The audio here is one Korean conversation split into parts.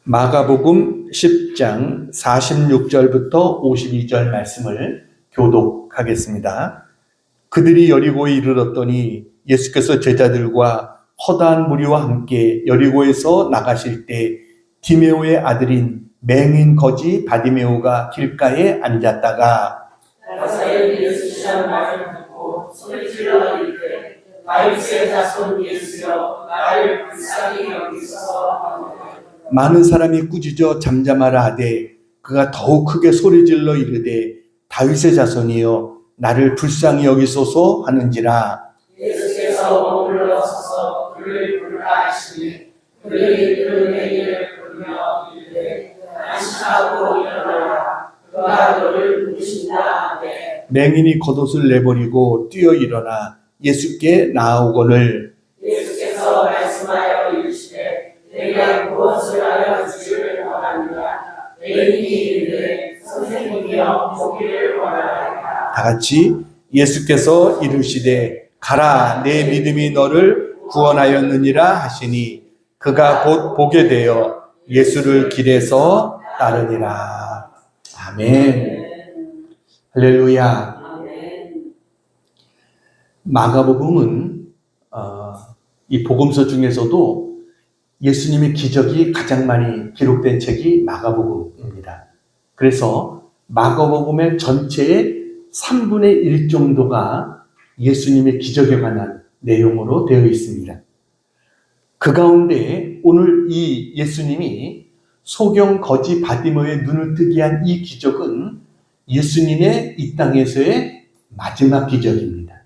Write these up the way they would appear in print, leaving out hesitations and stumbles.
마가복음 10장 46절부터 52절 말씀을 교독하겠습니다. 그들이 여리고에 이르렀더니 예수께서 제자들과 허다한 무리와 함께 여리고에서 나가실 때 디메오의 아들인 맹인 거지 바디메오가 길가에 앉았다가 나사렛 예수 시작 말을 듣고 소리질러 이르되 다윗의 자손 예수여 나를 불쌍히 여기소서. 많은 사람이 꾸짖어 잠잠하라 하되 그가 더욱 크게 소리질러 이르되 다윗의 자손이여 나를 불쌍히 여기소서 하는지라. 예수께서 머물러 서서 그를 부르라 하시니 그들이 그 맹인을 부르며 이르되 안심하고 일어나라 그가 너를 부르신다 하되 맹인이 겉옷을 내버리고 뛰어 일어나 예수께 나아오거늘 예수께서 말씀하여 이르시되 내가 무엇을 하여 주시를 원하느냐. 맹인이 이르되 선생님이여 보기를 원하나이다. 다 같이 예수께서 이르시되 가라 내 믿음이 너를 구원하였느니라 하시니 그가 곧 보게 되어 예수를 길에서 따르니라. 아멘. 할렐루야. 마가복음은 이 복음서 중에서도 예수님의 기적이 가장 많이 기록된 책이 마가복음입니다. 그래서 마가복음의 전체의 3분의 1 정도가 예수님의 기적에 관한 내용으로 되어 있습니다. 그 가운데 오늘 이 예수님이 소경 거지 바디메오의 눈을 뜨게 한 이 기적은 예수님의 이 땅에서의 마지막 기적입니다.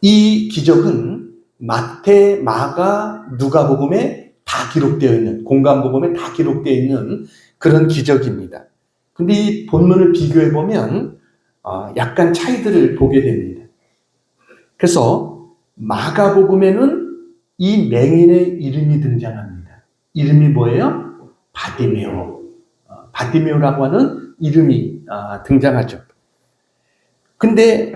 이 기적은 마태, 마가, 누가복음에 다 기록되어 있는, 공관복음에 다 기록되어 있는 그런 기적입니다. 근데 이 본문을 비교해 보면 약간 차이들을 보게 됩니다. 그래서 마가복음에는 이 맹인의 이름이 등장합니다. 이름이 뭐예요? 바디메오. 바디메오라고 하는 이름이 등장하죠. 근데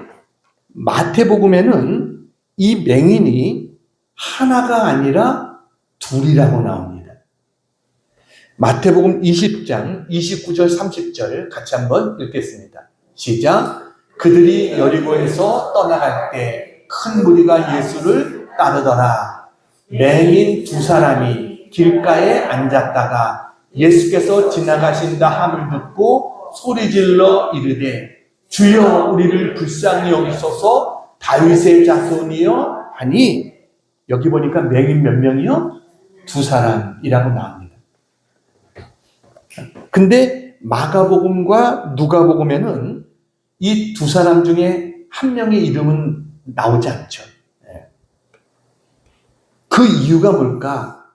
마태복음에는 이 맹인이 하나가 아니라 둘이라고 나옵니다. 마태복음 20장 29절 30절 같이 한번 읽겠습니다. 시작. 그들이 여리고에서 떠나갈 때 큰 무리가 예수를 따르더라. 맹인 두 사람이 길가에 앉았다가 예수께서 지나가신다 함을 듣고 소리질러 이르되 주여 우리를 불쌍히 여기소서 다윗의 자손이여 하니 여기 보니까 맹인 몇 명이요? 두 사람이라고 나옵니다. 근데 마가복음과 누가복음에는 이 두 사람 중에 한 명의 이름은 나오지 않죠. 그 이유가 뭘까?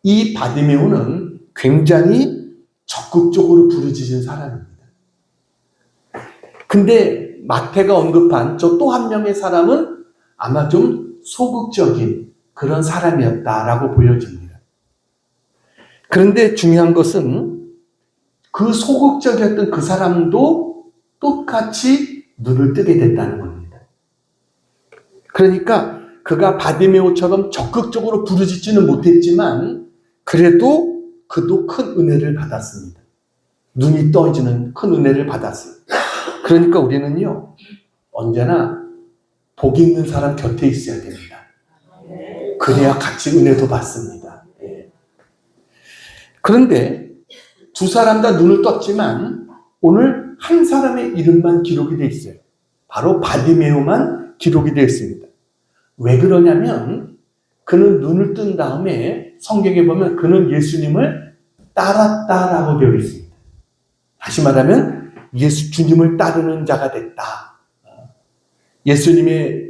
이 바디메오는 굉장히 적극적으로 부르짖은 사람입니다. 근데 마태가 언급한 저 또 한 명의 사람은 아마 좀 소극적인 그런 사람이었다라고 보여집니다. 그런데 중요한 것은 그 소극적이었던 그 사람도 똑같이 눈을 뜨게 됐다는 겁니다. 그러니까 그가 바디메오처럼 적극적으로 부르짖지는 못했지만 그래도 그도 큰 은혜를 받았습니다. 눈이 떠지는 큰 은혜를 받았어요. 그러니까 우리는요, 언제나 복 있는 사람 곁에 있어야 됩니다. 그래야 같이 은혜도 받습니다. 그런데 두 사람 다 눈을 떴지만 오늘 한 사람의 이름만 기록이 되어 있어요. 바로 바디메오만 기록이 되어 있습니다. 왜 그러냐면 그는 눈을 뜬 다음에 성경에 보면 그는 예수님을 따랐다라고 되어 있습니다. 다시 말하면 주님을 따르는 자가 됐다. 예수님의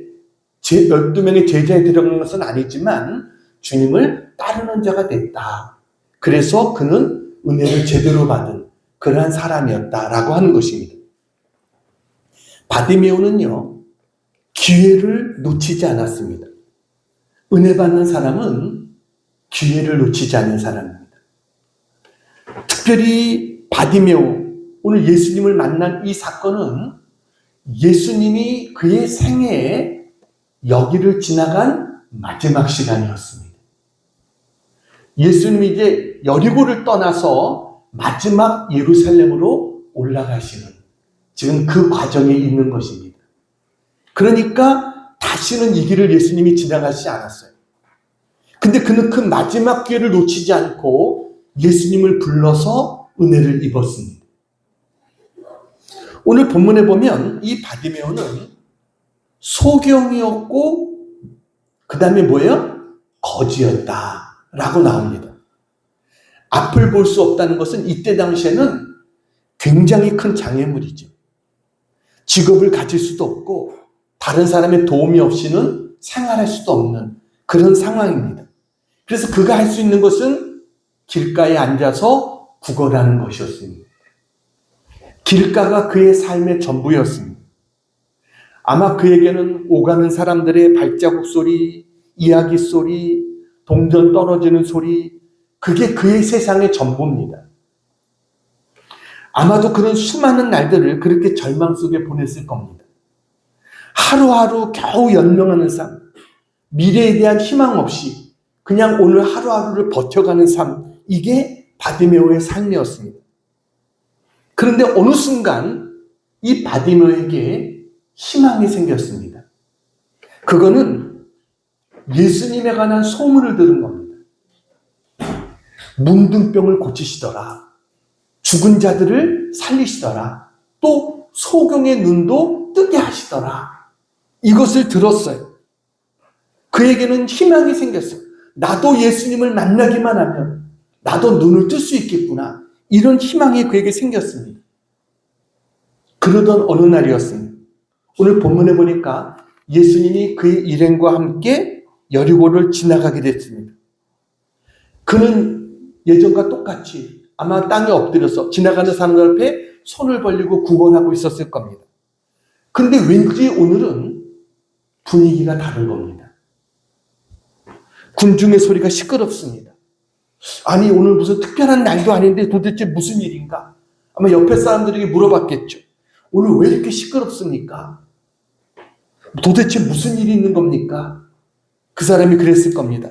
12명의 제자에 들어간 것은 아니지만 주님을 따르는 자가 됐다. 그래서 그는 은혜를 제대로 받은 그러한 사람이었다라고 하는 것입니다. 바디메오는요, 기회를 놓치지 않았습니다. 은혜 받는 사람은 기회를 놓치지 않는 사람입니다. 특별히 바디메오, 오늘 예수님을 만난 이 사건은 예수님이 그의 생애에 여기를 지나간 마지막 시간이었습니다. 예수님이 이제 여리고를 떠나서 마지막 예루살렘으로 올라가시는 지금 그 과정에 있는 것입니다. 그러니까 다시는 이 길을 예수님이 지나가시지 않았어요. 근데 그는 그 마지막 기회를 놓치지 않고 예수님을 불러서 은혜를 입었습니다. 오늘 본문에 보면 이 바디메오는 소경이었고 그 다음에 뭐예요? 거지였다 라고 나옵니다. 앞을 볼 수 없다는 것은 이때 당시에는 굉장히 큰 장애물이죠. 직업을 가질 수도 없고 다른 사람의 도움이 없이는 생활할 수도 없는 그런 상황입니다. 그래서 그가 할 수 있는 것은 길가에 앉아서 구걸하는 것이었습니다. 길가가 그의 삶의 전부였습니다. 아마 그에게는 오가는 사람들의 발자국 소리, 이야기 소리, 동전 떨어지는 소리, 그게 그의 세상의 전부입니다. 아마도 그런 수많은 날들을 그렇게 절망 속에 보냈을 겁니다. 하루하루 겨우 연명하는 삶, 미래에 대한 희망 없이 그냥 오늘 하루하루를 버텨가는 삶, 이게 바디메오의 삶이었습니다. 그런데 어느 순간 이 바디메오에게 희망이 생겼습니다. 그거는 예수님에 관한 소문을 들은 겁니다. 문둥병을 고치시더라. 죽은 자들을 살리시더라. 또 소경의 눈도 뜨게 하시더라. 이것을 들었어요. 그에게는 희망이 생겼어요. 나도 예수님을 만나기만 하면 나도 눈을 뜰 수 있겠구나. 이런 희망이 그에게 생겼습니다. 그러던 어느 날이었습니다. 오늘 본문에 보니까 예수님이 그의 일행과 함께 여리고를 지나가게 됐습니다. 그는 예전과 똑같이 아마 땅에 엎드려서 지나가는 사람들 앞에 손을 벌리고 구걸하고 있었을 겁니다. 근데 왠지 오늘은 분위기가 다른 겁니다. 군중의 소리가 시끄럽습니다. 아니 오늘 무슨 특별한 날도 아닌데 도대체 무슨 일인가? 아마 옆에 사람들에게 물어봤겠죠. 오늘 왜 이렇게 시끄럽습니까? 도대체 무슨 일이 있는 겁니까? 그 사람이 그랬을 겁니다.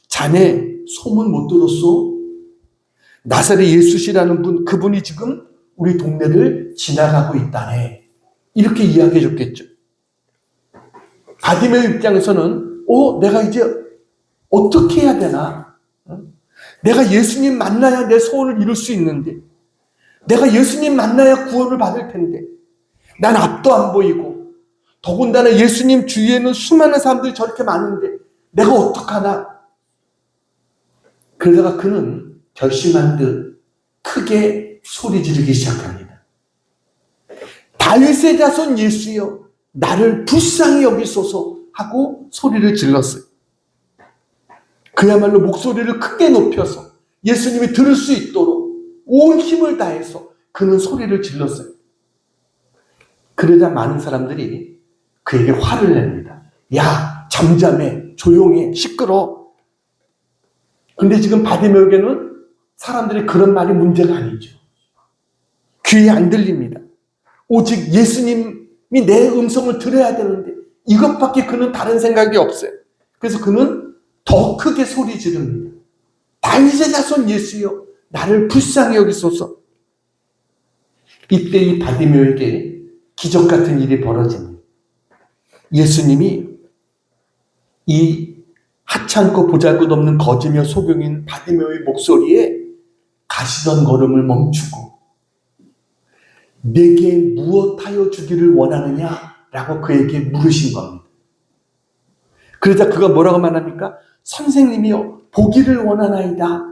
자네 소문 못 들었소? 나사렛 예수시라는 분, 그분이 지금 우리 동네를 지나가고 있다네. 이렇게 이야기해 줬겠죠. 바디메오 입장에서는 내가 이제 어떻게 해야 되나? 내가 예수님 만나야 내 소원을 이룰 수 있는데, 내가 예수님 만나야 구원을 받을 텐데, 난 앞도 안 보이고, 더군다나 예수님 주위에는 수많은 사람들이 저렇게 많은데 내가 어떡하나? 그러다가 그는 결심한 듯 크게 소리 지르기 시작합니다. 다윗의 자손 예수여, 나를 불쌍히 여기소서 하고 소리를 질렀어요. 그야말로 목소리를 크게 높여서 예수님이 들을 수 있도록 온 힘을 다해서 그는 소리를 질렀어요. 그러자 많은 사람들이 그에게 화를 냅니다. 야, 잠잠해, 조용해, 시끄러. 근데 지금 바디메오에게는 사람들이 그런 말이 문제가 아니죠. 귀에 안 들립니다. 오직 예수님이 내 음성을 들어야 되는데 이것밖에 그는 다른 생각이 없어요. 그래서 그는 더 크게 소리 지릅니다. 다윗의 자손 예수여, 나를 불쌍히 여기소서. 이때 이 바디메오에게 기적 같은 일이 벌어집니다. 예수님이 이 하찮고 보잘것없는 거지며 소경인 바디메오의 목소리에 가시던 걸음을 멈추고 내게 무엇하여 주기를 원하느냐라고 그에게 물으신 겁니다. 그러자 그가 뭐라고 말합니까? 선생님이여, 보기를 원하나이다.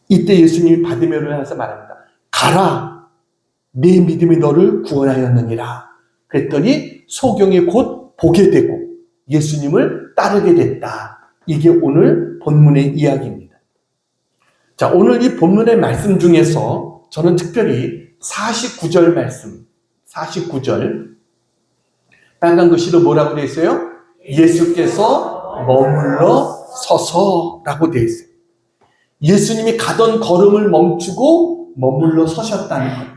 이때 예수님이 바디메오를 향해서 말합니다. 가라, 네 믿음이 너를 구원하였느니라. 그랬더니 소경이 곧 보게 되고 예수님을 따르게 됐다. 이게 오늘 본문의 이야기입니다. 자, 오늘 이 본문의 말씀 중에서 저는 특별히 49절 말씀, 49절 빨간 글씨로 뭐라고 되어 있어요? 예수께서 머물러 서서라고 되어 있어요. 예수님이 가던 걸음을 멈추고 머물러 서셨다는 거예요.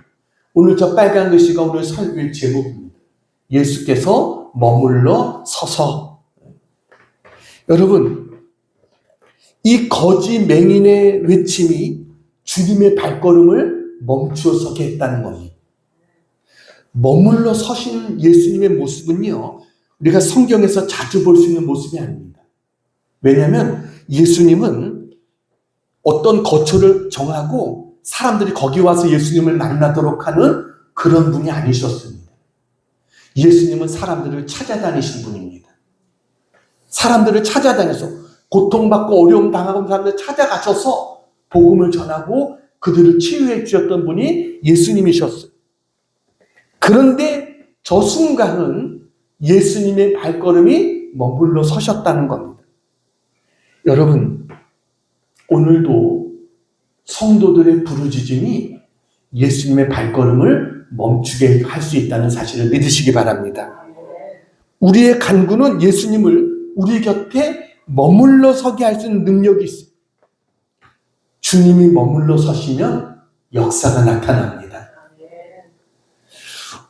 오늘 저 빨간 글씨가 오늘 설교의 제목입니다. 예수께서 머물러 서서. 여러분, 이 거지 맹인의 외침이 주님의 발걸음을 멈추어 서게 했다는 겁니다. 머물러 서시는 예수님의 모습은요, 우리가 성경에서 자주 볼 수 있는 모습이 아닙니다. 왜냐하면 예수님은 어떤 거처를 정하고 사람들이 거기 와서 예수님을 만나도록 하는 그런 분이 아니셨습니다. 예수님은 사람들을 찾아다니신 분입니다. 사람들을 찾아다녀서 고통받고 어려움 당하고 있는 사람들을 찾아가셔서 복음을 전하고 그들을 치유해 주셨던 분이 예수님이셨어요. 그런데 저 순간은 예수님의 발걸음이 머물러 서셨다는 겁니다. 여러분, 오늘도 성도들의 부르짖음이 예수님의 발걸음을 멈추게 할 수 있다는 사실을 믿으시기 바랍니다. 우리의 간구는 예수님을 우리 곁에 머물러 서게 할 수 있는 능력이 있어요. 주님이 머물러 서시면 역사가 나타납니다.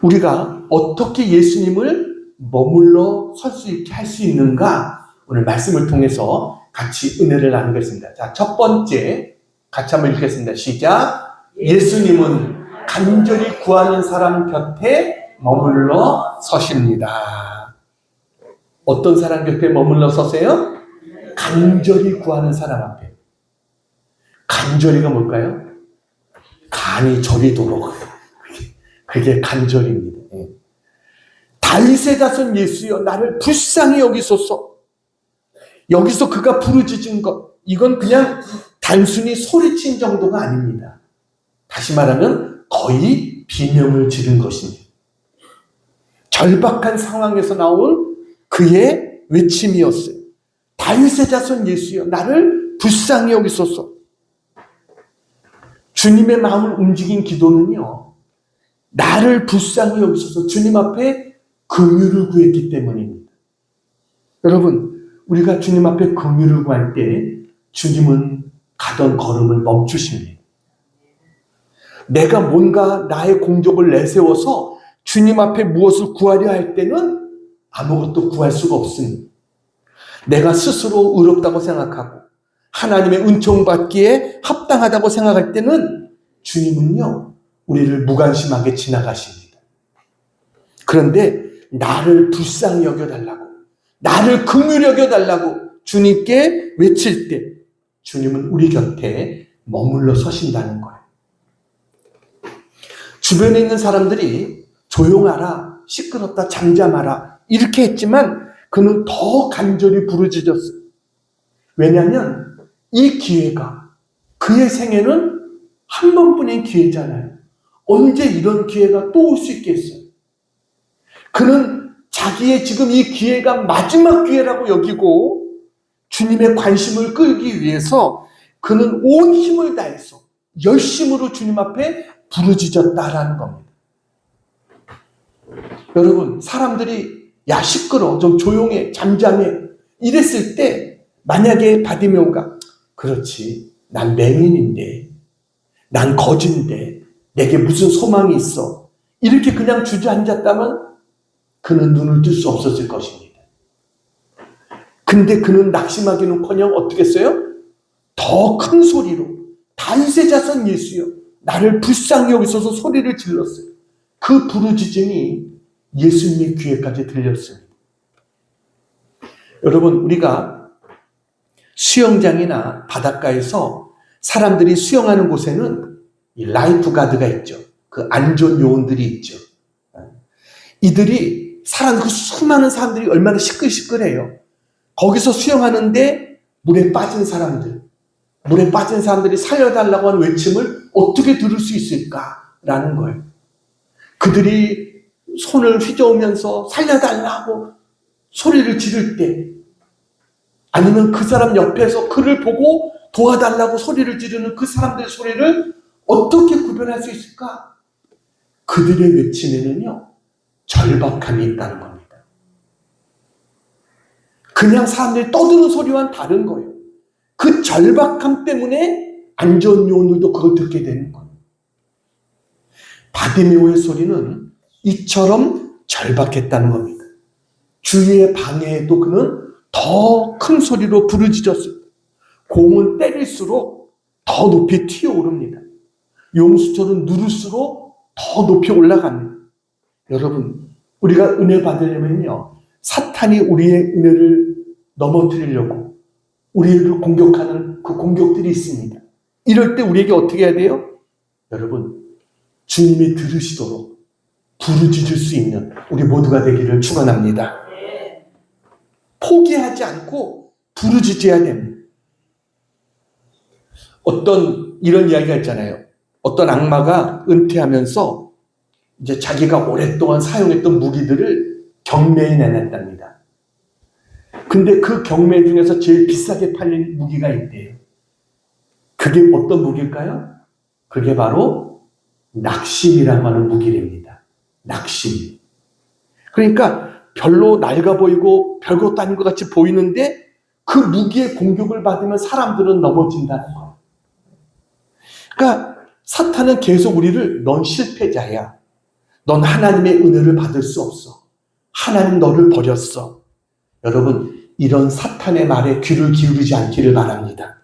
우리가 어떻게 예수님을 머물러 설 수 있게 할 수 있는가, 오늘 말씀을 통해서 같이 은혜를 나누겠습니다. 자, 첫 번째 같이 한번 읽겠습니다. 시작. 예수님은 간절히 구하는 사람 곁에 머물러 서십니다. 어떤 사람 곁에 머물러 서세요? 간절히 구하는 사람 앞에. 간절히가 뭘까요? 간이 저리도록. 그게 간절입니다. 다윗의 자손 예수여, 나를 불쌍히 여기소서. 여기서 그가 부르짖은 것, 이건 그냥 단순히 소리친 정도가 아닙니다. 다시 말하면 거의 비명을 지른 것입니다. 절박한 상황에서 나온 그의 외침이었어요. 다윗의 자손 예수여, 나를 불쌍히 여기소서. 주님의 마음을 움직인 기도는요, 나를 불쌍히 여기소서, 주님 앞에 긍휼을 구했기 때문입니다. 여러분, 우리가 주님 앞에 긍휼을 구할 때 주님은 가던 걸음을 멈추십니다. 내가 뭔가 나의 공적을 내세워서 주님 앞에 무엇을 구하려 할 때는 아무것도 구할 수가 없습니다. 내가 스스로 의롭다고 생각하고 하나님의 은총 받기에 합당하다고 생각할 때는 주님은요, 우리를 무관심하게 지나가십니다. 그런데 나를 불쌍히 여겨달라고, 나를 긍휼히 여겨달라고 주님께 외칠 때 주님은 우리 곁에 머물러 서신다는 거예요. 주변에 있는 사람들이 조용하라, 시끄럽다, 잠잠하라 이렇게 했지만 그는 더 간절히 부르짖었어요. 왜냐하면 이 기회가, 그의 생애는 한 번뿐인 기회잖아요. 언제 이런 기회가 또 올 수 있겠어요? 그는 자기의 지금 이 기회가 마지막 기회라고 여기고 주님의 관심을 끌기 위해서 그는 온 힘을 다해서 열심으로 주님 앞에 부르짖었다라는 겁니다. 여러분, 사람들이 야 시끄러워, 좀 조용해, 잠잠해 이랬을 때 만약에 바디메오가 그렇지, 난 맹인인데, 난 거지인데 내게 무슨 소망이 있어, 이렇게 그냥 주저앉았다면 그는 눈을 뜰 수 없었을 것입니다. 근데 그는 낙심하기는커녕 어떻게 했어요? 더 큰 소리로 다윗의 자손 예수여, 나를 불쌍히 여기소서 소리를 질렀어요. 그 부르짖음이 예수님의 귀에까지 들렸습니다. 여러분, 우리가 수영장이나 바닷가에서 사람들이 수영하는 곳에는 이 라이프 가드가 있죠. 그 안전 요원들이 있죠. 이들이 그 수많은 사람들이 얼마나 시끌시끌해요. 거기서 수영하는데 물에 빠진 사람들이 살려달라고 하는 외침을 어떻게 들을 수 있을까라는 거예요. 그들이 손을 휘저으면서 살려달라고 소리를 지를 때, 아니면 그 사람 옆에서 그를 보고 도와달라고 소리를 지르는 그 사람들의 소리를 어떻게 구별할 수 있을까? 그들의 외침에는요, 절박함이 있다는 겁니다. 그냥 사람들이 떠드는 소리와는 다른 거예요. 그 절박함 때문에 안전요원들도 그걸 듣게 되는 거예요. 바디메오의 소리는 이처럼 절박했다는 겁니다. 주위의 방해에도 그는 더 큰 소리로 부르짖었어요. 공은 때릴수록 더 높이 튀어오릅니다. 용수철은 누를수록 더 높이 올라갑니다. 여러분, 우리가 은혜 받으려면요, 사탄이 우리의 은혜를 넘어뜨리려고 우리를 공격하는 그 공격들이 있습니다. 이럴 때 우리에게 어떻게 해야 돼요? 여러분, 주님이 들으시도록 부르짖을 수 있는 우리 모두가 되기를 축원합니다. 포기하지 않고 부르짖어야 됩니다. 어떤 이런 이야기가 있잖아요. 어떤 악마가 은퇴하면서 이제 자기가 오랫동안 사용했던 무기들을 경매에 내놨답니다. 근데 그 경매 중에서 제일 비싸게 팔린 무기가 있대요. 그게 어떤 무기일까요? 그게 바로 낙심이라고 하는 무기랍니다. 낙심. 그러니까 별로 낡아 보이고 별것도 아닌 것 같이 보이는데 그 무기의 공격을 받으면 사람들은 넘어진다는 거예요. 그러니까 사탄은 계속 우리를 넌 실패자야. 넌 하나님의 은혜를 받을 수 없어. 하나님 너를 버렸어. 여러분, 이런 사탄의 말에 귀를 기울이지 않기를 바랍니다.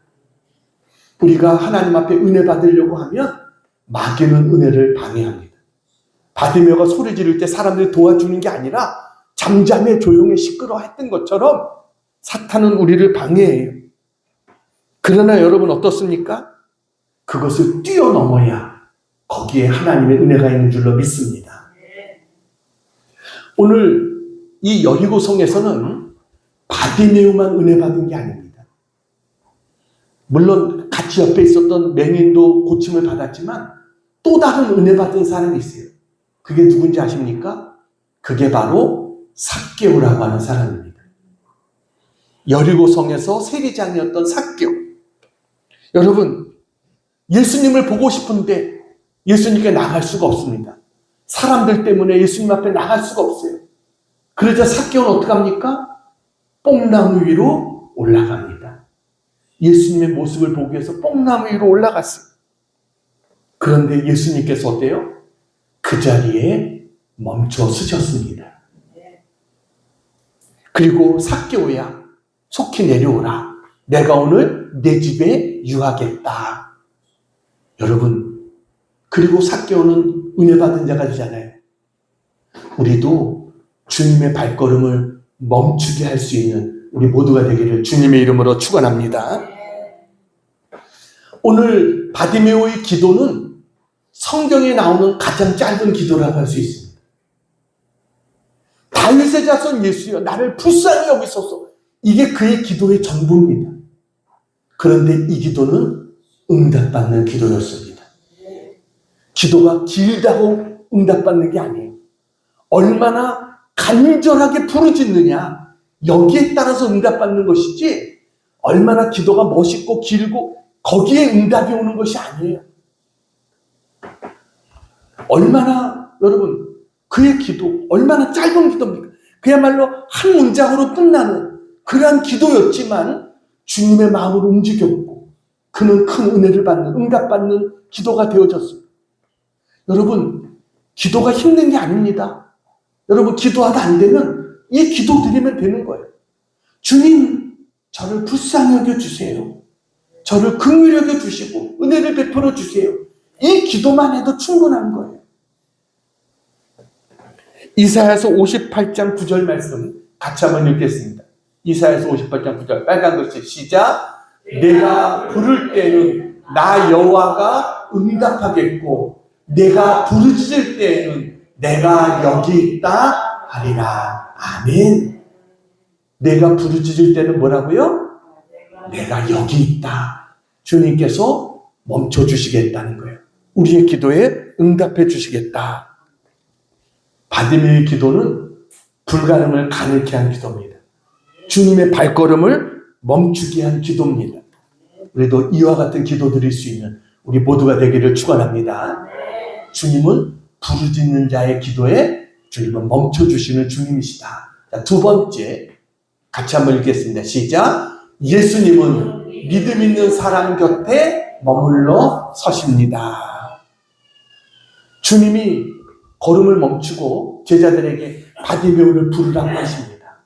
우리가 하나님 앞에 은혜 받으려고 하면 마귀는 은혜를 방해합니다. 바디메오가 소리 지를 때 사람들이 도와주는 게 아니라 잠잠해 조용해 시끄러워 했던 것처럼 사탄은 우리를 방해해요. 그러나 여러분 어떻습니까? 그것을 뛰어넘어야 거기에 하나님의 은혜가 있는 줄로 믿습니다. 오늘 이 여리고성에서는 바디메오만 은혜 받은 게 아닙니다. 물론 같이 옆에 있었던 맹인도 고침을 받았지만 또 다른 은혜 받은 사람이 있어요. 그게 누군지 아십니까? 그게 바로 삭개오라고 하는 사람입니다. 여리고성에서 세리장이었던 삭개오. 여러분, 예수님을 보고 싶은데 예수님께 나갈 수가 없습니다. 사람들 때문에 예수님 앞에 나갈 수가 없어요. 그러자 삭개오는 어떻게 합니까? 뽕나무 위로 올라갑니다. 예수님의 모습을 보기 위해서 뽕나무 위로 올라갔어요. 그런데 예수님께서 어때요? 그 자리에 멈춰 서셨습니다. 그리고 삭개오야, 속히 내려오라. 내가 오늘 내 집에 유하겠다. 여러분, 그리고 삭개오는 은혜 받은 자가 되잖아요. 우리도 주님의 발걸음을 멈추게 할 수 있는 우리 모두가 되기를 주님의 이름으로 축원합니다. 오늘 바디메오의 기도는 성경에 나오는 가장 짧은 기도라고 할 수 있습니다. 다윗의 자손 예수여, 나를 불쌍히 여기소서. 이게 그의 기도의 전부입니다. 그런데 이 기도는 응답받는 기도였습니다. 기도가 길다고 응답받는 게 아니에요. 얼마나 간절하게 부르짖느냐, 여기에 따라서 응답받는 것이지 얼마나 기도가 멋있고 길고 거기에 응답이 오는 것이 아니에요. 얼마나, 여러분, 그의 기도 얼마나 짧은 기도입니까? 그야말로 한 문장으로 끝나는 그러한 기도였지만 주님의 마음을 움직였고 그는 큰 은혜를 받는, 응답받는 기도가 되어졌습니다. 여러분, 기도가 힘든 게 아닙니다. 여러분, 기도하다 안 되면 이 기도 드리면 되는 거예요. 주님, 저를 불쌍히 여겨주세요. 저를 긍휼히 여겨주시고 은혜를 베풀어 주세요. 이 기도만 해도 충분한 거예요. 이사야서 58장 9절 말씀 같이 한번 읽겠습니다. 이사야서 58장 9절 빨간 글씨 시작. 내가 부를 때는 나 여호와가 응답하겠고 내가 부르짖을 때에는 내가 여기 있다 하리라. 아멘. 내가 부르짖을 때는 뭐라고요? 내가 여기 있다. 주님께서 멈춰주시겠다는 거예요. 우리의 기도에 응답해 주시겠다. 바디메오의 기도는 불가능을 가능케 한 기도입니다. 주님의 발걸음을 멈추게 한 기도입니다. 우리도 이와 같은 기도 드릴 수 있는 우리 모두가 되기를 축원합니다. 주님은 부르짖는 자의 기도에 주님은 멈춰주시는 주님이시다. 자, 두 번째 같이 한번 읽겠습니다. 시작. 예수님은 믿음 있는 사람 곁에 머물러 서십니다. 주님이 걸음을 멈추고 제자들에게 바디메오를 부르라고 하십니다.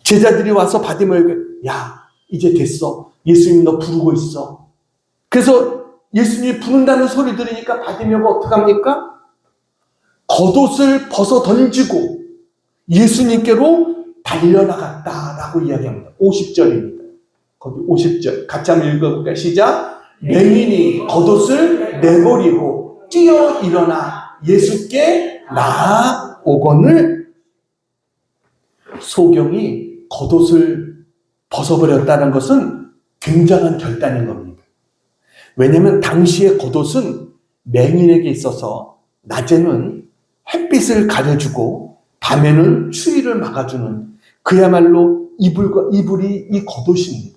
제자들이 와서 바디메오에게 야, 이제 됐어. 예수님 너 부르고 있어. 그래서 예수님이 부른다는 소리 들으니까 바디메오가 어떡합니까? 겉옷을 벗어 던지고 예수님께로 달려나갔다라고 이야기합니다. 50절입니다. 거기 50절. 같이 한번 읽어볼까요? 시작. 맹인이 겉옷을 내버리고 뛰어 일어나 예수께 나아오거늘. 소경이 겉옷을 벗어버렸다는 것은 굉장한 결단인 겁니다. 왜냐하면 당시의 겉옷은 맹인에게 있어서 낮에는 햇빛을 가려주고 밤에는 추위를 막아주는 그야말로 이불이 이 겉옷입니다.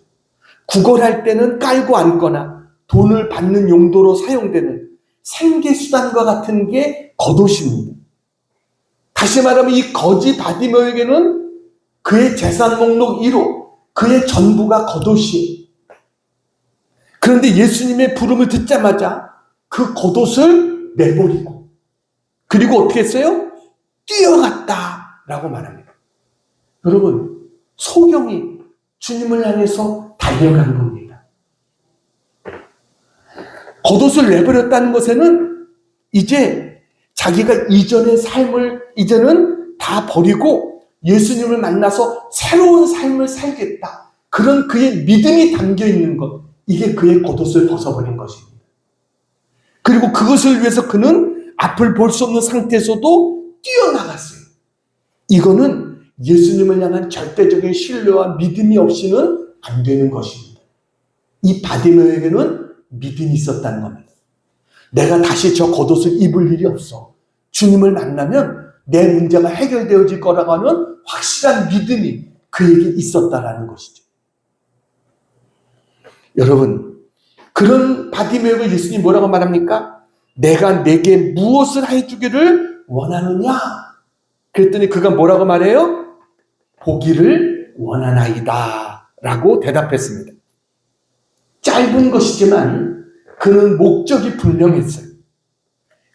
구걸할 때는 깔고 앉거나 돈을 받는 용도로 사용되는 생계수단과 같은 게 겉옷입니다. 다시 말하면 이 거지 바디메오에게는 그의 재산 목록 1호, 그의 전부가 겉옷이에요. 그런데 예수님의 부름을 듣자마자 그 겉옷을 내버리고 그리고 어떻게 했어요? 뛰어갔다라고 말합니다. 여러분, 소경이 주님을 향해서 달려간 겁니다. 겉옷을 내버렸다는 것에는 이제 자기가 이전의 삶을 이제는 다 버리고 예수님을 만나서 새로운 삶을 살겠다. 그런 그의 믿음이 담겨 있는 것. 이게 그의 겉옷을 벗어버린 것입니다. 그리고 그것을 위해서 그는 앞을 볼 수 없는 상태에서도 뛰어나갔어요. 이거는 예수님을 향한 절대적인 신뢰와 믿음이 없이는 안 되는 것입니다. 이 바디메오에게는 믿음이 있었다는 겁니다. 내가 다시 저 겉옷을 입을 일이 없어. 주님을 만나면 내 문제가 해결되어질 거라고 하는 확실한 믿음이 그에게 있었다라는 것이죠. 여러분, 그런 바디메오가 예수님 뭐라고 말합니까? 내가 내게 무엇을 해주기를 원하느냐? 그랬더니 그가 뭐라고 말해요? 보기를 원하나이다 라고 대답했습니다. 짧은 것이지만 그는 목적이 분명했어요.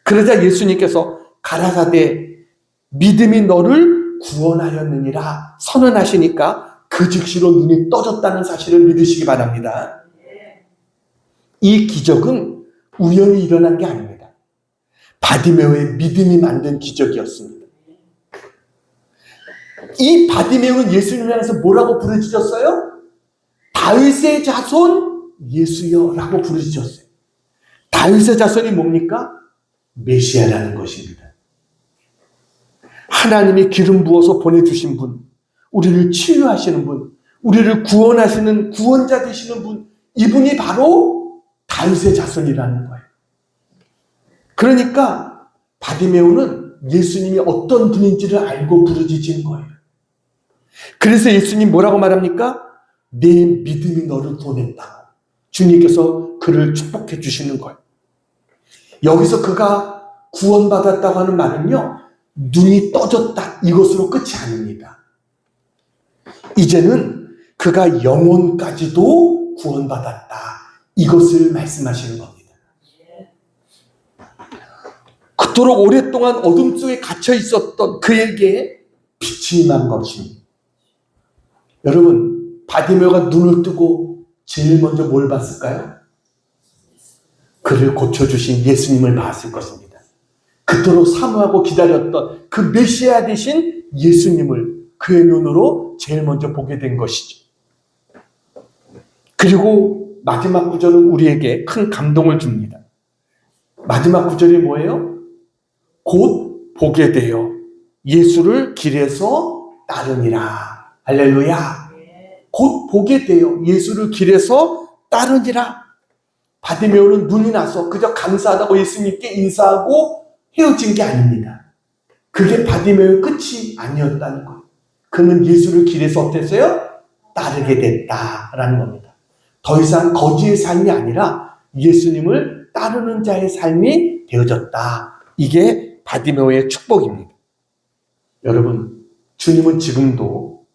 그러자 예수님께서 가라사대 믿음이 너를 구원하였느니라 선언하시니까 그 즉시로 눈이 떠졌다는 사실을 믿으시기 바랍니다. 이 기적은 우연히 일어난 게 아닙니다. 바디메오의 믿음이 만든 기적이었습니다. 이 바디메오는 예수님을 향해서 뭐라고 부르짖었어요? 다윗의 자손 예수여라고 부르짖었어요. 다윗의 자손이 뭡니까? 메시아라는 것입니다. 하나님이 기름 부어서 보내주신 분, 우리를 치유하시는 분, 우리를 구원하시는 구원자 되시는 분, 이분이 바로 다윗의 자손이라는 거예요. 그러니까 바디메오는 예수님이 어떤 분인지를 알고 부르짖은 거예요. 그래서 예수님 뭐라고 말합니까? 내 믿음이 너를 구원했다. 주님께서 그를 축복해 주시는 거예요. 여기서 그가 구원받았다고 하는 말은요, 눈이 떠졌다 이것으로 끝이 아닙니다. 이제는 그가 영혼까지도 구원받았다 이것을 말씀하시는 겁니다. 그토록 오랫동안 어둠 속에 갇혀 있었던 그에게 빛이 임한 것입니다. 여러분, 바디메오가 눈을 뜨고 제일 먼저 뭘 봤을까요? 그를 고쳐주신 예수님을 봤을 것입니다. 그토록 사모하고 기다렸던 그 메시아 되신 예수님을 그의 눈으로 제일 먼저 보게 된 것이죠. 그리고 마지막 구절은 우리에게 큰 감동을 줍니다. 마지막 구절이 뭐예요? 곧 보게 되어 예수를 길에서 따르니라. 할렐루야. 곧 보게 되어 예수를 길에서 따르니라. 바디메오는 눈이 나서 그저 감사하다고 예수님께 인사하고 헤어진 게 아닙니다. 그게 바디메오의 끝이 아니었다는 거예요. 그는 예수를 길에서 어땠어요? 따르게 됐다라는 겁니다. 더 이상 거지의 삶이 아니라 예수님을 따르는 자의 삶이 되어졌다. 이게 바디메오의 축복입니다. 여러분, 주님은 지금도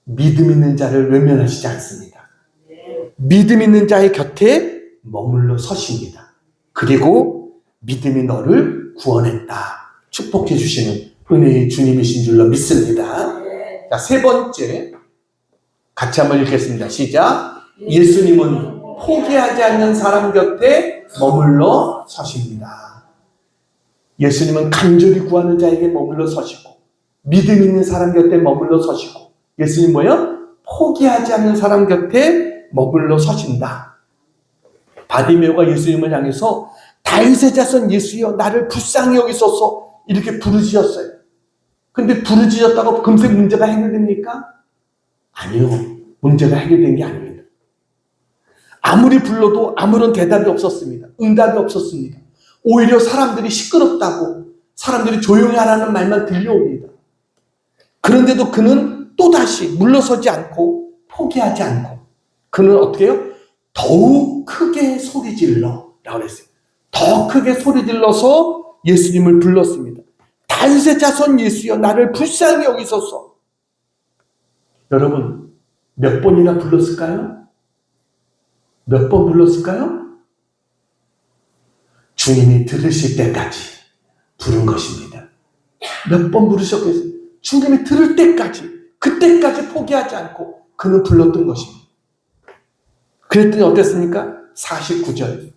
믿음 있는 자를 외면하시지 않습니다. 믿음 있는 자의 곁에 머물러 서십니다. 그리고 믿음이 너를 구원했다. 축복해 주시는 은혜의 주님이신 줄로 믿습니다. 자, 세 번째, 같이 한번 읽겠습니다. 시작. 예수님은 포기하지 않는 사람 곁에 머물러 서십니다. 예수님은 간절히 구하는 자에게 머물러 서시고, 믿음 있는 사람 곁에 머물러 서시고, 예수님 뭐예요? 포기하지 않는 사람 곁에 머물러 서신다. 바디메오가 예수님을 향해서 다윗의 자손 예수여 나를 불쌍히 여기소서 이렇게 부르짖었어요. 근데 부르짖었다고 금세 문제가 해결됩니까? 아니요. 문제가 해결된 게 아닙니다. 아무리 불러도 아무런 대답이 없었습니다. 응답이 없었습니다. 오히려 사람들이 시끄럽다고, 사람들이 조용히 하라는 말만 들려옵니다. 그런데도 그는 또다시 물러서지 않고 포기하지 않고 그는 어떻게 해요? 더욱 크게 소리질러 라고 했어요. 더 크게 소리질러서 예수님을 불렀습니다. 다윗의 자손 예수여 나를 불쌍히 여기소서. 여러분 몇 번이나 불렀을까요? 몇 번 불렀을까요? 주님이 들으실 때까지 부른 것입니다. 몇 번 부르셨겠어요? 주님이 들을 때까지, 그때까지 포기하지 않고 그는 불렀던 것입니다. 그랬더니 어땠습니까? 49절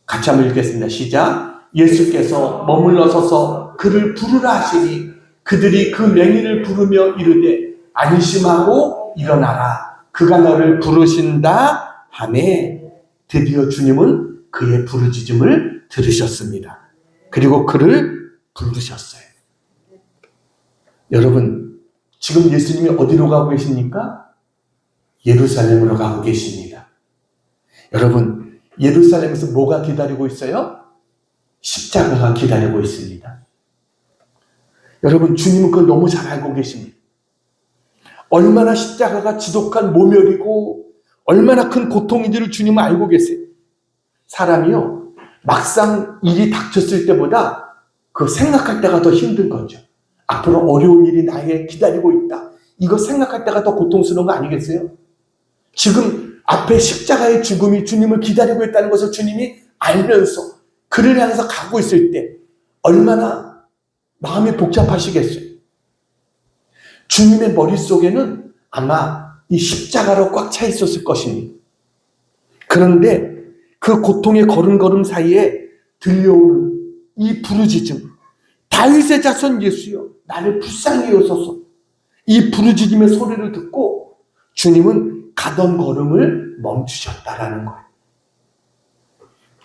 같이 한번 읽겠습니다. 시작. 예수께서 머물러 서서 그를 부르라 하시니 그들이 그 맹인을 부르며 이르되 안심하고 일어나라. 그가 너를 부르신다 하매 드디어 주님은 그의 부르짖음을 들으셨습니다. 그리고 그를 부르셨어요. 여러분 지금 예수님이 어디로 가고 계십니까? 예루살렘으로 가고 계십니다. 여러분 예루살렘에서 뭐가 기다리고 있어요? 십자가가 기다리고 있습니다. 여러분 주님은 그걸 너무 잘 알고 계십니다. 얼마나 십자가가 지독한 모멸이고 얼마나 큰 고통인지를 주님은 알고 계세요. 사람이요 막상 일이 닥쳤을 때보다 그 생각할 때가 더 힘든 거죠. 앞으로 어려운 일이 나에게 기다리고 있다. 이거 생각할 때가 더 고통스러운 거 아니겠어요? 지금 앞에 십자가의 죽음이 주님을 기다리고 있다는 것을 주님이 알면서 그를 향해서 가고 있을 때 얼마나 마음이 복잡하시겠어요? 주님의 머릿속에는 아마 이 십자가로 꽉 차 있었을 것입니다. 그런데 그 고통의 걸음걸음 사이에 들려오는 이 부르짖음, 다윗의 자손 예수여 나를 불쌍히 여소서. 이 부르짖음의 소리를 듣고 주님은 가던 걸음을 멈추셨다라는 거예요.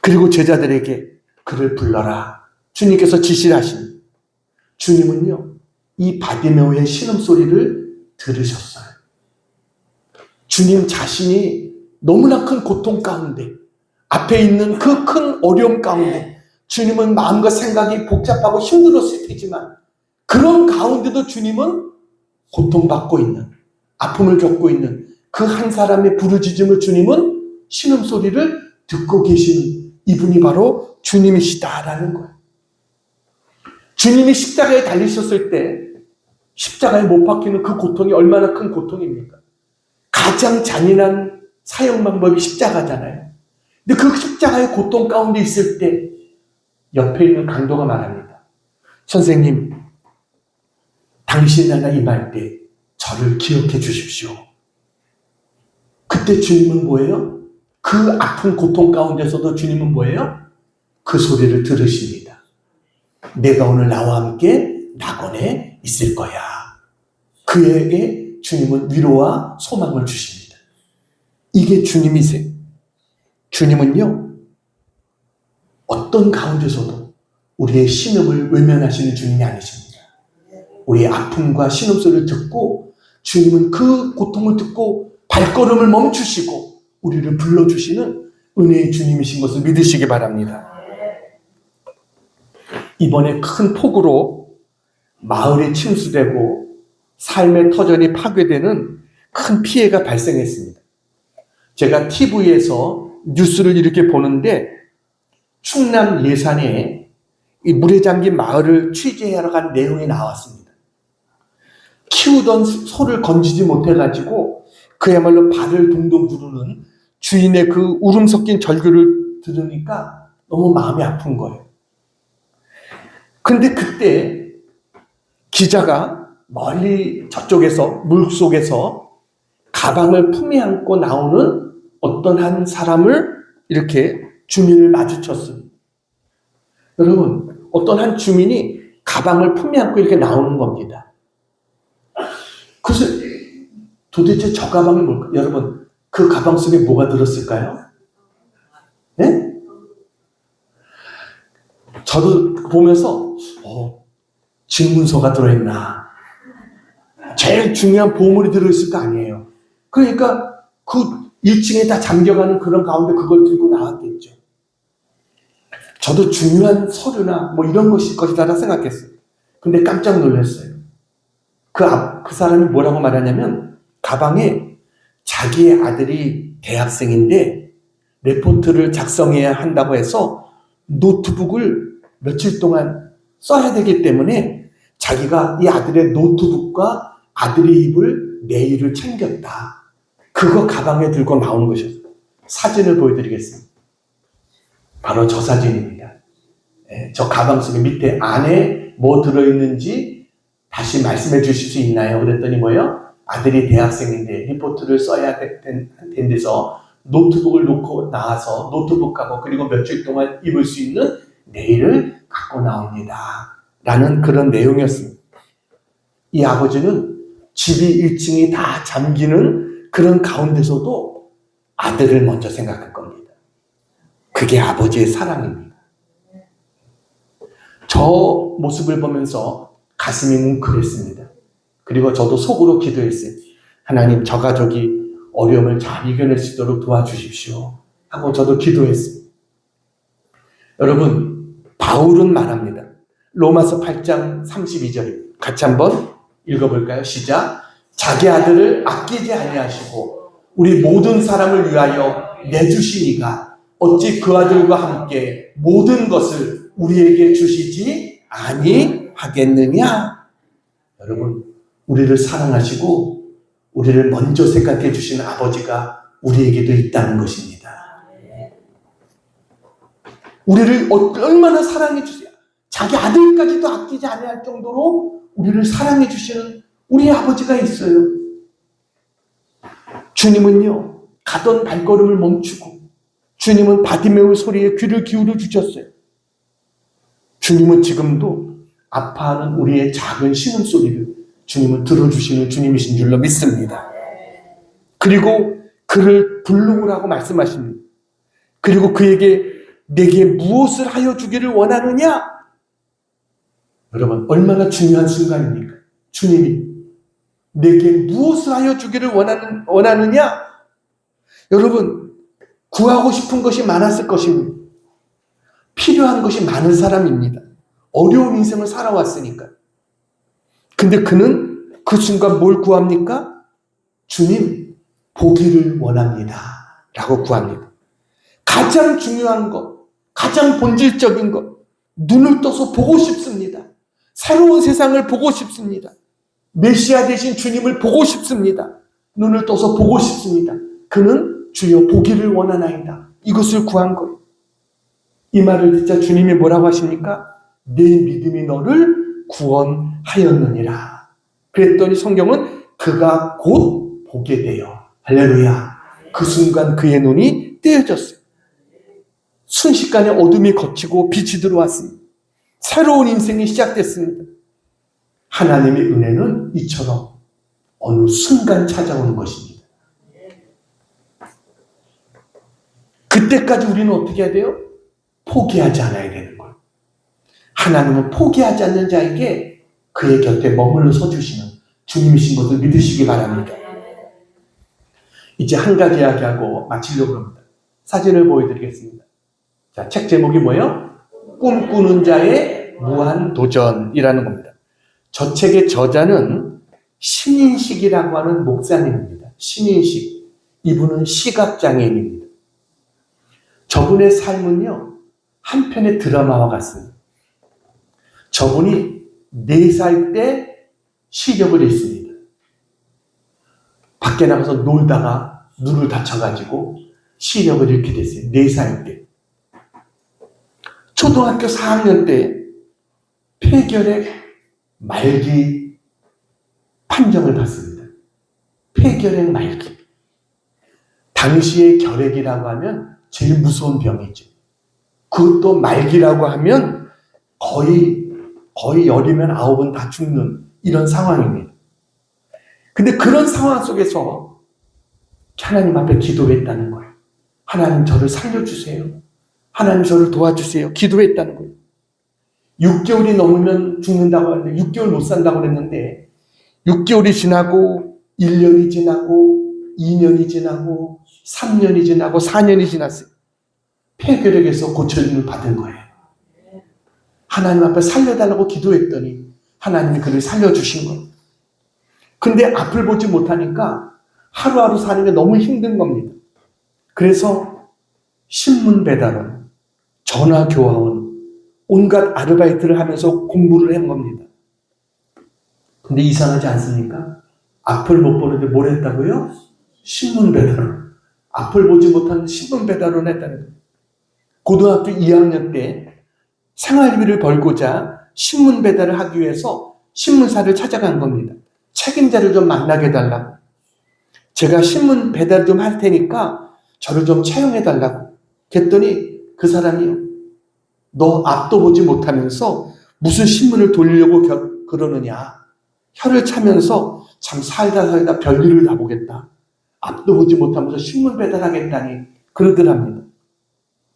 그리고 제자들에게 그를 불러라. 주님께서 지시를 하십니다. 주님은요 이 바디메오의 신음소리를 들으셨어요. 주님 자신이 너무나 큰 고통 가운데, 앞에 있는 그 큰 어려움 가운데 주님은 마음과 생각이 복잡하고 힘들었을 테지만 그런 가운데도 주님은 고통받고 있는, 아픔을 겪고 있는 그 한 사람의 부르짖음을 주님은 신음소리를 듣고 계신 이분이 바로 주님이시다라는 거예요. 주님이 십자가에 달리셨을 때 십자가에 못 박히는 그 고통이 얼마나 큰 고통입니까? 가장 잔인한 사형 방법이 십자가잖아요. 근데 그 십자가의 고통 가운데 있을 때 옆에 있는 강도가 말합니다. 선생님, 당신 나라 임할 때 저를 기억해 주십시오. 그때 주님은 뭐예요? 그 아픈 고통 가운데서도 주님은 뭐예요? 그 소리를 들으십니다. 내가 오늘 나와 함께 낙원에 있을 거야. 그에게 주님은 위로와 소망을 주십니다. 이게 주님이세요. 주님은요 어떤 가운데서도 우리의 신음을 외면하시는 주님이 아니십니다. 우리의 아픔과 신음소리를 듣고 주님은 그 고통을 듣고 발걸음을 멈추시고 우리를 불러주시는 은혜의 주님이신 것을 믿으시기 바랍니다. 이번에 큰 폭우로 마을이 침수되고 삶의 터전이 파괴되는 큰 피해가 발생했습니다. 제가 TV에서 뉴스를 이렇게 보는데 충남 예산에 이 물에 잠긴 마을을 취재하러 간 내용이 나왔습니다. 키우던 소를 건지지 못해가지고 그야말로 발을 동동 구르는 주인의 그 울음 섞인 절규를 들으니까 너무 마음이 아픈 거예요. 근데 그때 기자가 멀리 저쪽에서 물속에서 가방을 품에 안고 나오는 어떤 한 사람을 이렇게 주민을 마주쳤습니다. 여러분, 어떤 한 주민이 가방을 품에 안고 이렇게 나오는 겁니다. 그래서 도대체 저 가방이 뭘까? 여러분, 그 가방 속에 뭐가 들었을까요? 네? 저도 보면서 집문서가 들어있나, 제일 중요한 보물이 들어있을 거 아니에요. 그러니까 그 1층에 다 잠겨가는 그런 가운데 그걸 들고 나왔겠죠. 저도 중요한 서류나 뭐 이런 것일 것이다 생각했어요. 근데 깜짝 놀랐어요. 그 사람이 뭐라고 말하냐면, 가방에 자기의 아들이 대학생인데 레포트를 작성해야 한다고 해서 노트북을 며칠 동안 써야 되기 때문에 자기가 이 아들의 노트북과 아들이 입을 네일을 챙겼다. 그거 가방에 들고 나오는 것이었어요. 사진을 보여드리겠습니다. 바로 저 사진입니다. 저 가방 속에 밑에 안에 뭐 들어있는지 다시 말씀해 주실 수 있나요? 그랬더니 뭐예요? 아들이 대학생인데 리포트를 써야 된 데서 노트북을 놓고 나와서 노트북하고 그리고 며칠 동안 입을 수 있는 네일을 갖고 나옵니다. 라는 그런 내용이었습니다. 이 아버지는 집이 1층이 다 잠기는 그런 가운데서도 아들을 먼저 생각할 겁니다. 그게 아버지의 사랑입니다. 저 모습을 보면서 가슴이 뭉클했습니다. 그리고 저도 속으로 기도했어요. 하나님, 저 가족이 어려움을 잘 이겨낼 수 있도록 도와주십시오. 하고 저도 기도했습니다. 여러분, 바울은 말합니다. 로마서 8장 32절입니다. 같이 한번 읽어볼까요? 시작. 자기 아들을 아끼지 아니하시고 우리 모든 사람을 위하여 내주시니가 어찌 그 아들과 함께 모든 것을 우리에게 주시지 아니하겠느냐? 여러분, 우리를 사랑하시고 우리를 먼저 생각해 주시는 아버지가 우리에게도 있다는 것입니다. 우리를 얼마나 사랑해 주세요. 자기 아들까지도 아끼지 아니할 정도로 우리를 사랑해 주시는 우리 아버지가 있어요. 주님은요, 가던 발걸음을 멈추고 주님은 바디메오 소리에 귀를 기울여 주셨어요. 주님은 지금도 아파하는 우리의 작은 신음소리를 주님은 들어주시는 주님이신 줄로 믿습니다. 그리고 그를 불러오라고 말씀하십니다. 그리고 그에게 내게 무엇을 하여 주기를 원하느냐? 여러분, 얼마나 중요한 순간입니까? 주님이 내게 무엇을 하여 주기를 원하느냐? 여러분, 구하고 싶은 것이 많았을 것입니다. 필요한 것이 많은 사람입니다. 어려운 인생을 살아왔으니까. 근데 그는 그 순간 뭘 구합니까? 주님, 보기를 원합니다. 라고 구합니다. 가장 중요한 것, 가장 본질적인 것, 눈을 떠서 보고 싶습니다. 새로운 세상을 보고 싶습니다. 메시아 되신 주님을 보고 싶습니다. 눈을 떠서 보고 싶습니다. 그는 주여 보기를 원하나이다. 이것을 구한 거예요. 이 말을 듣자 주님이 뭐라고 하십니까? 네 믿음이 너를 구원하였느니라. 그랬더니 성경은 그가 곧 보게 되어, 할렐루야, 그 순간 그의 눈이 떼어졌어요. 순식간에 어둠이 걷히고 빛이 들어왔습니다. 새로운 인생이 시작됐습니다. 하나님의 은혜는 이처럼 어느 순간 찾아오는 것입니다. 그때까지 우리는 어떻게 해야 돼요? 포기하지 않아야 되는 거예요. 하나님은 포기하지 않는 자에게 그의 곁에 머물러 서주시는 주님이신 것을 믿으시기 바랍니다. 이제 한 가지 이야기하고 마치려고 합니다. 사진을 보여드리겠습니다. 자, 책 제목이 뭐예요? 꿈꾸는 자의 무한도전이라는 겁니다. 저 책의 저자는 신인식이라고 하는 목사님입니다. 신인식. 이분은 시각장애인입니다. 저분의 삶은요, 한 편의 드라마와 같습니다. 저분이 4살 때 시력을 잃습니다. 밖에 나가서 놀다가 눈을 다쳐가지고 시력을 잃게 됐어요. 4살 때. 초등학교 4학년 때 폐결핵 말기 판정을 받습니다. 폐결핵 말기. 당시의 결핵이라고 하면 제일 무서운 병이죠. 그것도 말기라고 하면 거의 열이면 9은 다 죽는 이런 상황입니다. 근데 그런 상황 속에서 하나님 앞에 기도했다는 거예요. 하나님 저를 살려주세요. 하나님 저를 도와주세요. 기도했다는 거예요. 6개월이 넘으면 죽는다고 하는데 6개월 못 산다고 그랬는데 6개월이 지나고 1년이 지나고 2년이 지나고 3년이 지나고 4년이 지났어요. 폐결핵에서 고쳐짐을 받은 거예요. 하나님 앞에 살려달라고 기도했더니 하나님이 그를 살려주신 거예요. 근데 앞을 보지 못하니까 하루하루 사는 게 너무 힘든 겁니다. 그래서 신문 배달원, 전화 교화원, 온갖 아르바이트를 하면서 공부를 한 겁니다. 근데 이상하지 않습니까? 앞을 못 보는데 뭘 했다고요? 신문 배달원. 앞을 보지 못하는 신문 배달원 했다는 거예요. 고등학교 2학년 때 생활비를 벌고자 신문 배달을 하기 위해서 신문사를 찾아간 겁니다. 책임자를 좀 만나게 해달라고. 제가 신문 배달 좀 할 테니까 저를 좀 채용해달라고. 그랬더니 그 사람이 너 앞도 보지 못하면서 무슨 신문을 돌리려고 그러느냐. 혀를 차면서 참 살다 별일을 다 보겠다. 앞도 보지 못하면서 신문 배달하겠다니 그러더랍니다.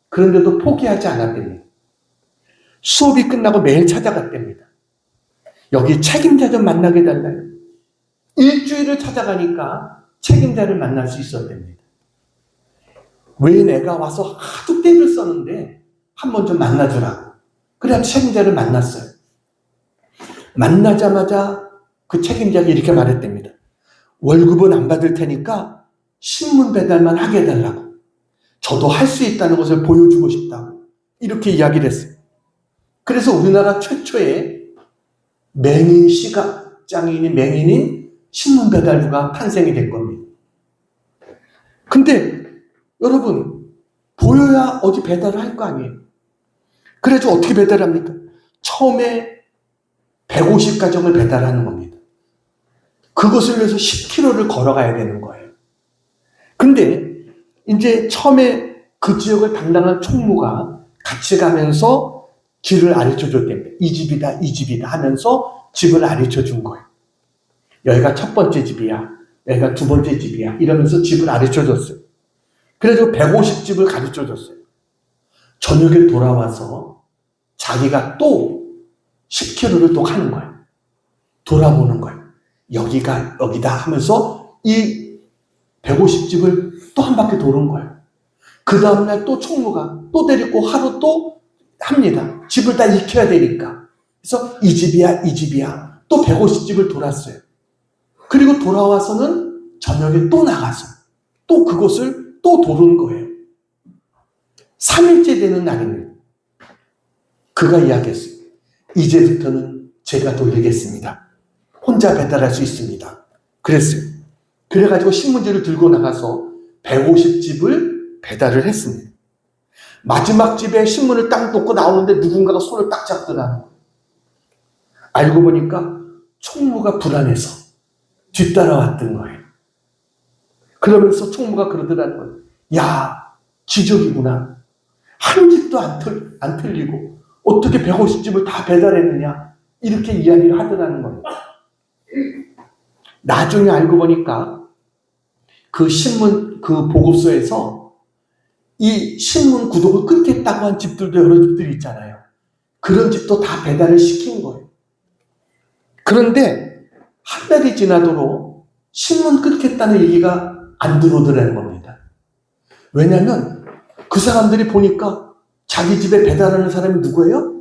그런데도 포기하지 않았답니다. 수업이 끝나고 매일 찾아갔답니다. 여기 책임자 좀 만나게 해달라요. 일주일을 찾아가니까 책임자를 만날 수 있었답니다. 왜 내가 와서 하도 때를 썼는데 한 번 좀 만나주라고. 그래야 책임자를 만났어요. 만나자마자 그 책임자가 이렇게 말했답니다. 월급은 안 받을 테니까 신문 배달만 하게 해달라고. 저도 할 수 있다는 것을 보여주고 싶다고. 이렇게 이야기를 했어요. 그래서 우리나라 최초의 맹인 시각장애인이 맹인인 신문 배달부가 탄생이 된 겁니다. 근데 여러분 보여야 어디 배달을 할 거 아니에요. 그래서 어떻게 배달합니까? 처음에 150가정을 배달하는 겁니다. 그것을 위해서 10km를 걸어가야 되는 거예요. 근데 이제 처음에 그 지역을 담당한 총무가 같이 가면서 길을 가르쳐 줬답니다. 이 집이다, 이 집이다 하면서 집을 가르쳐 준 거예요. 여기가 첫 번째 집이야. 여기가 두 번째 집이야. 이러면서 집을 가르쳐 줬어요. 그래서 150집을 가르쳐 줬어요. 저녁에 돌아와서 자기가 또 10km를 또 가는 거예요. 돌아보는 거예요. 여기가 여기다 하면서 이 150집을 또 한 바퀴 도는 거예요. 그 다음날 또 총무가 또 데리고 하루 또 합니다. 집을 다 익혀야 되니까. 그래서 이 집이야, 이 집이야. 또 150집을 돌았어요. 그리고 돌아와서는 저녁에 또 나가서 또 그곳을 또 도는 거예요. 3일째 되는 날입니다. 그가 이야기했어요. 이제부터는 제가 돌리겠습니다. 혼자 배달할 수 있습니다. 그랬어요. 그래가지고 신문지를 들고 나가서 150집을 배달을 했습니다. 마지막 집에 신문을 딱 놓고 나오는데 누군가가 손을 딱 잡더라는 거예요. 알고 보니까 총무가 불안해서 뒤따라왔던 거예요. 그러면서 총무가 그러더라는 거예요. 야, 기적이구나. 한 집도 안 틀리고 어떻게 150집을 다 배달했느냐. 이렇게 이야기를 하더라는 거예요. 나중에 알고 보니까 그 신문, 그 보고서에서 이 신문 구독을 끊겠다고 한 집들도 여러 집들이 있잖아요. 그런 집도 다 배달을 시킨 거예요. 그런데 한 달이 지나도록 신문 끊겠다는 얘기가 안 들어오더라는 겁니다. 왜냐하면 그 사람들이 보니까 자기 집에 배달하는 사람이 누구예요?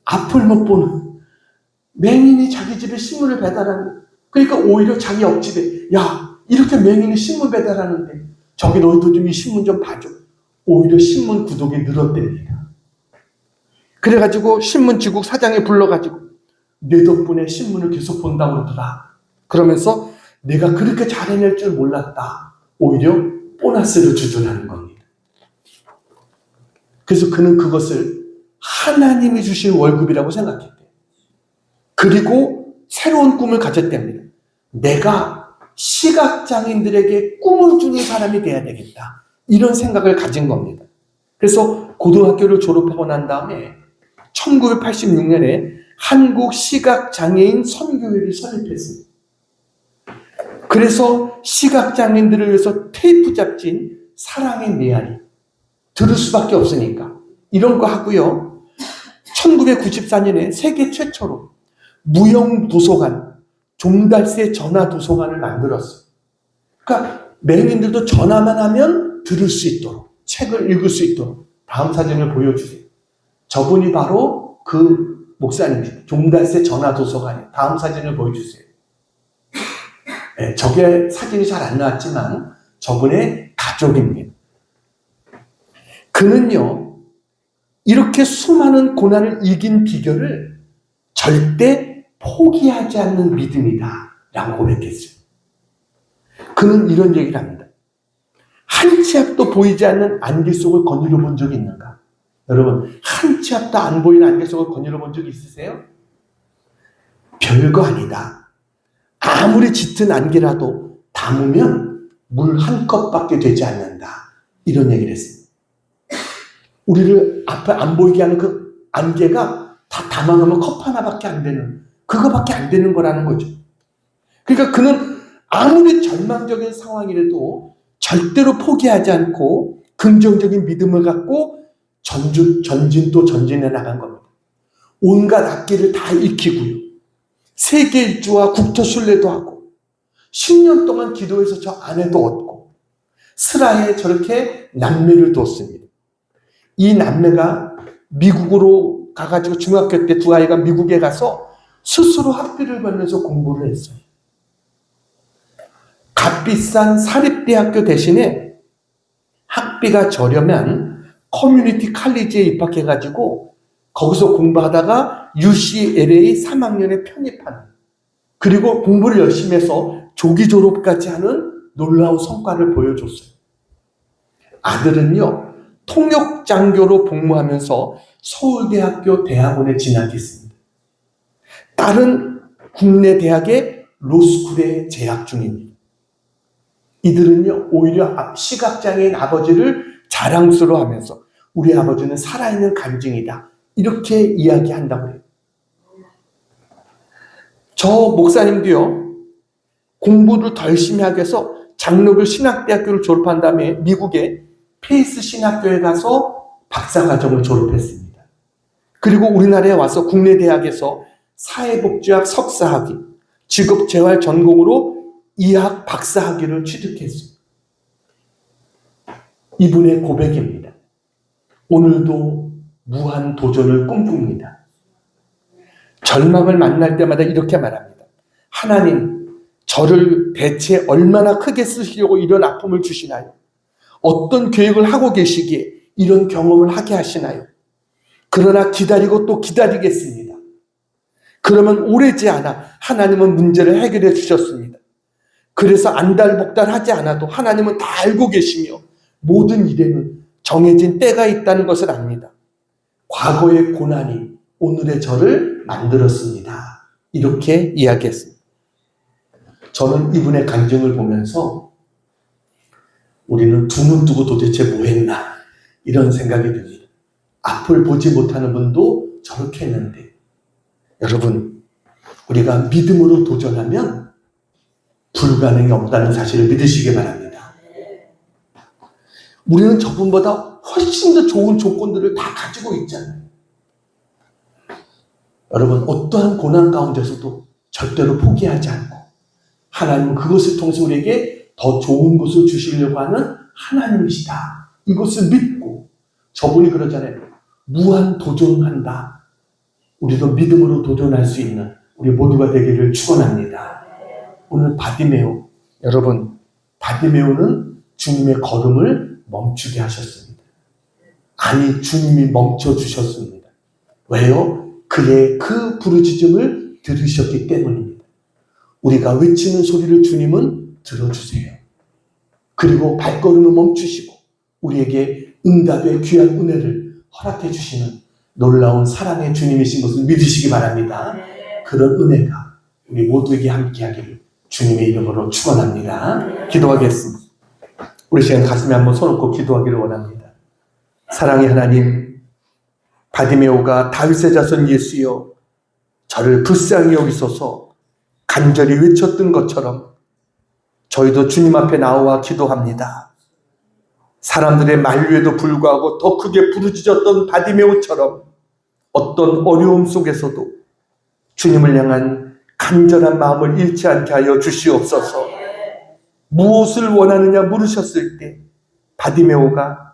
앞을 못 보는 맹인이 자기 집에 신문을 배달하는. 그러니까 오히려 자기 옆집에 야, 이렇게 맹인이 신문 배달하는데 저기 너희도 좀 이 신문 좀 봐줘. 오히려 신문 구독이 늘었답니다. 그래가지고 신문지국 사장이 불러가지고 내 덕분에 신문을 계속 본다고 그러더라. 그러면서 내가 그렇게 잘 해낼 줄 몰랐다. 오히려 보너스를 주더라는 겁니다. 그래서 그는 그것을 하나님이 주신 월급이라고 생각했대요. 그리고 새로운 꿈을 가졌답니다. 내가 시각장애인들에게 꿈을 주는 사람이 돼야 되겠다. 이런 생각을 가진 겁니다. 그래서 고등학교를 졸업하고 난 다음에 1986년에 한국시각장애인 선교회를 설립했습니다. 그래서 시각장애인들을 위해서 테이프 잡진 사랑의 메아리 들을 수밖에 없으니까 이런 거 하고요. 1994년에 세계 최초로 무형도서관, 종달새 전화도서관을 만들었어요. 그러니까 맹인들도 전화만 하면 들을 수 있도록, 책을 읽을 수 있도록. 다음 사진을 보여주세요. 저분이 바로 그 목사님이죠. 종달새 전화도서관이에요. 다음 사진을 보여주세요. 네, 저게 사진이 잘 안 나왔지만 저분의 가족입니다. 그는요, 이렇게 수많은 고난을 이긴 비결을 절대 포기하지 않는 믿음이다 라고 고백했어요. 그는 이런 얘기를 합니다. 한 치 앞도 보이지 않는 안개 속을 거닐어 본 적이 있는가? 여러분, 한 치 앞도 안 보이는 안개 속을 거닐어 본 적이 있으세요? 별거 아니다. 아무리 짙은 안개라도 담으면 물 한 컵밖에 되지 않는다. 이런 얘기를 했습니다. 우리를 앞에 안 보이게 하는 그 안개가 다 담아놓으면 컵 하나밖에 안 되는, 그거밖에 안 되는 거라는 거죠. 그러니까 그는 아무리 절망적인 상황이라도 절대로 포기하지 않고 긍정적인 믿음을 갖고 전진 또 전진해 나간 겁니다. 온갖 악기를 다 익히고요. 세계 일주와 국토 순례도 하고 10년 동안 기도해서 저 아내도 얻고 스라에 저렇게 남매를 뒀습니다. 이 남매가 미국으로 가가지고 중학교 때 두 아이가 미국에 가서 스스로 학비를 벌면서 공부를 했어요. 값비싼 사립대학교 대신에 학비가 저렴한 커뮤니티 칼리지에 입학해가지고 거기서 공부하다가 UCLA 3학년에 편입하는, 그리고 공부를 열심히 해서 조기 졸업까지 하는 놀라운 성과를 보여줬어요. 아들은요, 통역장교로 복무하면서 서울대학교 대학원에 진학했습니다. 딸은 국내 대학의 로스쿨에 재학 중입니다. 이들은요, 오히려 시각장애인 아버지를 자랑스러워하면서 우리 아버지는 살아있는 간증이다, 이렇게 이야기한다고 해요. 저 목사님도요, 공부를 더 열심히 하기 위해서 장로교 신학대학교를 졸업한 다음에 미국의 페이스 신학교에 가서 박사과정을 졸업했습니다. 그리고 우리나라에 와서 국내 대학에서 사회복지학 석사학위, 직업재활 전공으로 이학 박사학위를 취득했습니다. 이분의 고백입니다. 오늘도 무한 도전을 꿈꿉니다. 절망을 만날 때마다 이렇게 말합니다. 하나님, 저를 대체 얼마나 크게 쓰시려고 이런 아픔을 주시나요? 어떤 계획을 하고 계시기에 이런 경험을 하게 하시나요? 그러나 기다리고 또 기다리겠습니다. 그러면 오래지 않아 하나님은 문제를 해결해 주셨습니다. 그래서 안달복달 하지 않아도 하나님은 다 알고 계시며 모든 일에는 정해진 때가 있다는 것을 압니다. 과거의 고난이 오늘의 저를 만들었습니다. 이렇게 이야기했습니다. 저는 이분의 간증을 보면서 우리는 두 눈 뜨고 도대체 뭐 했나, 이런 생각이 듭니다. 앞을 보지 못하는 분도 저렇게 했는데, 여러분, 우리가 믿음으로 도전하면 불가능이 없다는 사실을 믿으시기 바랍니다. 우리는 저분보다 훨씬 더 좋은 조건들을 다 가지고 있잖아요. 여러분, 어떠한 고난 가운데서도 절대로 포기하지 않고 하나님은 그것을 통해서 우리에게 더 좋은 것을 주시려고 하는 하나님이시다, 이것을 믿고, 저분이 그러잖아요. 무한 도전한다. 우리도 믿음으로 도전할 수 있는 우리 모두가 되기를 축원합니다. 오늘 바디메오, 여러분, 바디메오는 주님의 걸음을 멈추게 하셨습니다. 아니, 주님이 멈춰주셨습니다. 왜요? 그의 그 부르짖음을 들으셨기 때문입니다. 우리가 외치는 소리를 주님은 들어주세요. 그리고 발걸음을 멈추시고 우리에게 응답의 귀한 은혜를 허락해 주시는 놀라운 사랑의 주님이신 것을 믿으시기 바랍니다. 그런 은혜가 우리 모두에게 함께하기를 주님의 이름으로 축원합니다. 기도하겠습니다. 우리 시간 가슴에 한번 손 얹고 기도하기를 원합니다. 사랑의 하나님, 바디메오가 다윗의 자손 예수여 저를 불쌍히 여기소서 간절히 외쳤던 것처럼 저희도 주님 앞에 나와 기도합니다. 사람들의 만류에도 불구하고 더 크게 부르짖었던 바디메오처럼 어떤 어려움 속에서도 주님을 향한 간절한 마음을 잃지 않게 하여 주시옵소서. 무엇을 원하느냐 물으셨을 때 바디메오가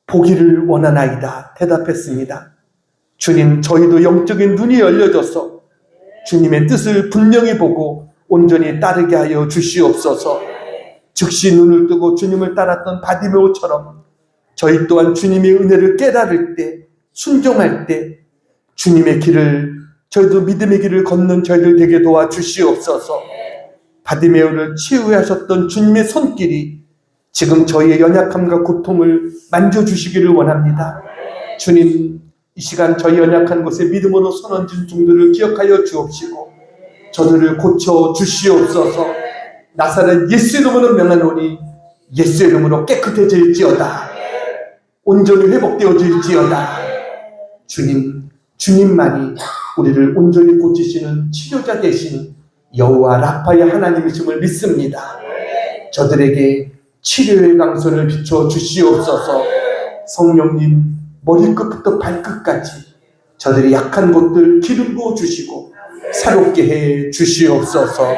보기를 원하나이다 대답했습니다. 주님, 저희도 영적인 눈이 열려져서 주님의 뜻을 분명히 보고 온전히 따르게 하여 주시옵소서. 즉시 눈을 뜨고 주님을 따랐던 바디메오처럼 저희 또한 주님의 은혜를 깨달을 때, 순종할 때 주님의 길을, 저희도 믿음의 길을 걷는 저희들 되게 도와주시옵소서. 바디메오를 치유하셨던 주님의 손길이 지금 저희의 연약함과 고통을 만져주시기를 원합니다. 주님, 이 시간 저희 연약한 곳에 믿음으로 손 얹은 중들을 기억하여 주옵시고 저들을 고쳐 주시옵소서. 나사렛 예수 이름으로 명하노니 예수 이름으로 깨끗해질지어다. 온전히 회복되어질지어다. 주님, 주님만이 우리를 온전히 고치시는 치료자 되신 여호와 라파의 하나님이심을 믿습니다. 저들에게 치료의 강선을 비춰 주시옵소서. 성령님, 머리끝부터 발끝까지 저들의 약한 곳들 기름 부어 주시고 새롭게 해 주시옵소서.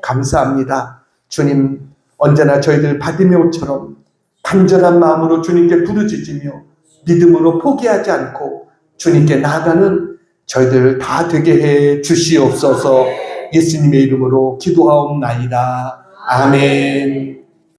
감사합니다. 주님, 언제나 저희들 바디메오처럼 간절한 마음으로 주님께 부르짖으며 믿음으로 포기하지 않고 주님께 나아가는 저희들 다 되게 해 주시옵소서. 예수님의 이름으로 기도하옵나이다. 아멘.